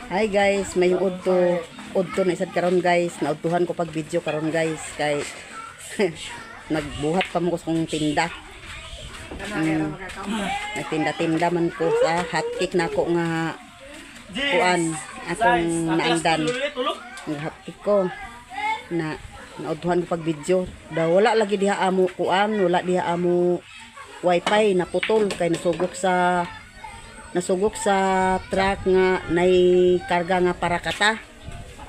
Hi guys, may udto na isad karon guys. Naudtuhan ko pag video karon guys kay nagbuhat pa mo ko sa kong tinda. Nagtinda-tinda man ko sa hotcake na ko nga kuan akong naandan. Nga hotcake ko na naudtuhan ko pag video. Da wala lagi diha amo kuan, wala diha amo wifi na putol kay nasugok sa truck nga nay karga nga para kata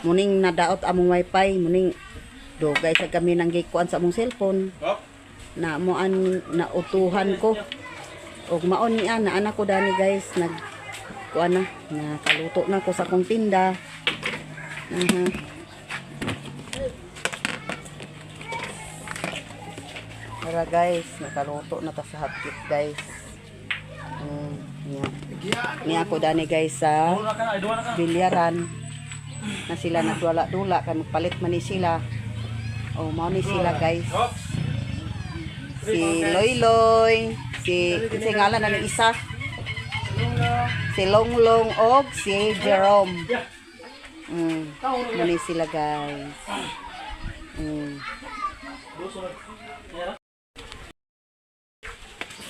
muning nadaot among wifi muning do guys kami nang gikuan sa among cellphone na moan nautuhan ko og maon ni ana anak ko dani guys nag kuan na kaluto na ko sa kong tinda. Tara guys, nakaluto na ta sa hotcake guys. Ni ako dani guys sa bilyaran na sila nagdula-dula kay magpalit man ni sila. Oh, mao ni sila guys. Si Loyloy, si ngalan na ni isa. Si Longlong og si Jerome. Mao ni sila guys.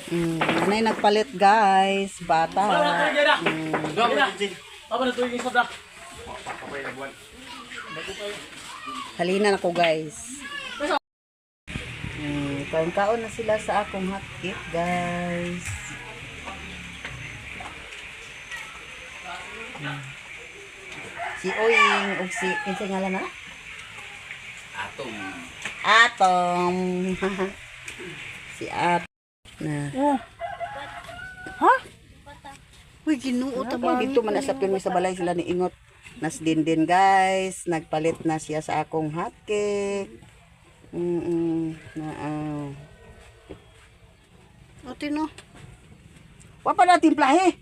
Nanay nagpalit guys, bata. Halina na ko guys. Kaon na sila sa akong hotcake guys. Si Oying ug si kinsay ngalan na? Atom. Si Atom. Na. Oh. Ha? Uy, ginuot ba? Dito man sa pirmi sa balay sila ni Ingot. Nas din guys, nagpalit na siya sa akong hotcake. Ate no. Wa pa na timplahe.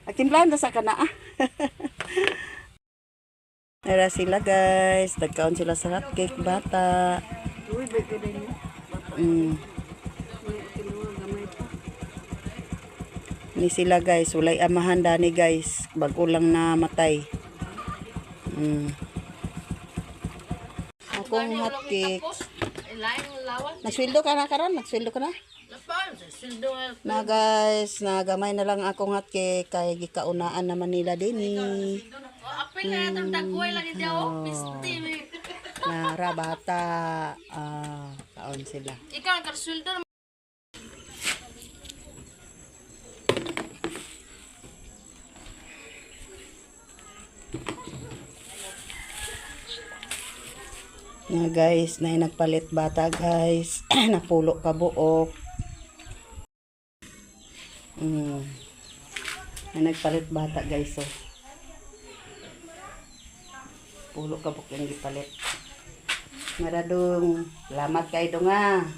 Nagtimplahan ta sa kana. Nara sila guys, nagkaon sila sa hotcake bata. Uy, bigay din. Ni sila guys, walay amahan dani guys, bago lang na matay. Akong hotcake. Nagsweldo ka na karon? Nagsweldo ka na? Na guys, nagamay na lang akong hotcake kay gikaunaan naman nila dinhi. Nara bata, kaon sila. Ikaw nagsweldo. Na guys, na nagpalit bata guys. Napulo ka buok. Na nagpalit bata guys. So. Pulo ka buok yung gipalit. Maradong, salamat kay nga.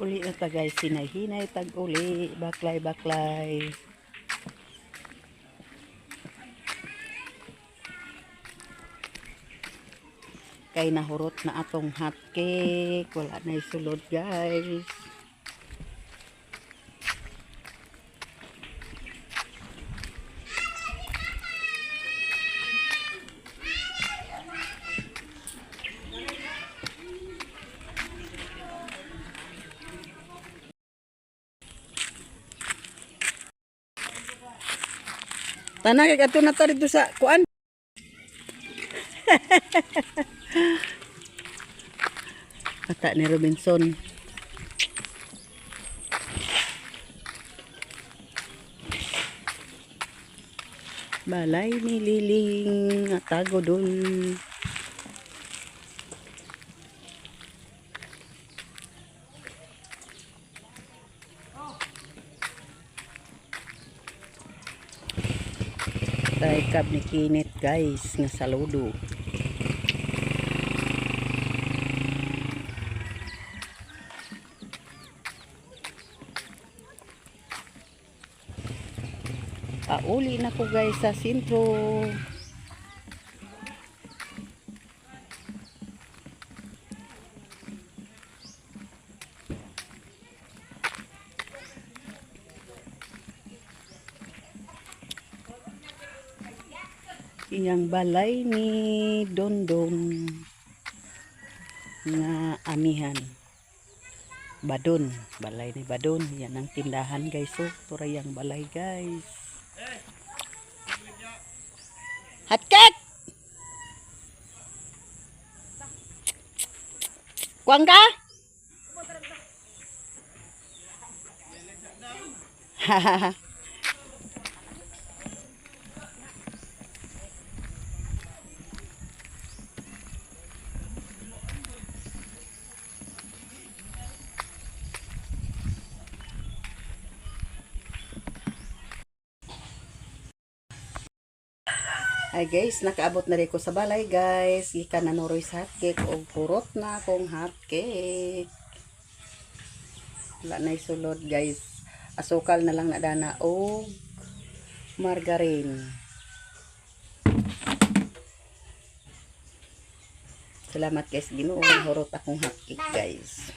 Uli na ta guys, hinay-hinay tag uli, baklay. Kay nahurot na atong hotcake, wala na isulod guys. Tanah kay ato na ta dito sa kuan. Kata ni Robinson. Balay ni Liling Atagodol. Taikab ni Kinit guys nga saludo. Pauli na ko guys sa sentro. iyang balay ni Dondon nga amihan. Badon, balay ni Badon. Yan ang tindahan guys. So, tura yang balay guys. Hotcake! Kuang ka? Hahaha. Ay guys, nakaabot na rin ko sa balay guys. Ika na nuroy sa hotcake o purot na akong hotcake. Wala na isulod guys. Asukal na lang na dana o margarine. Salamat guys, Ginoo. Hurot akong hotcake guys.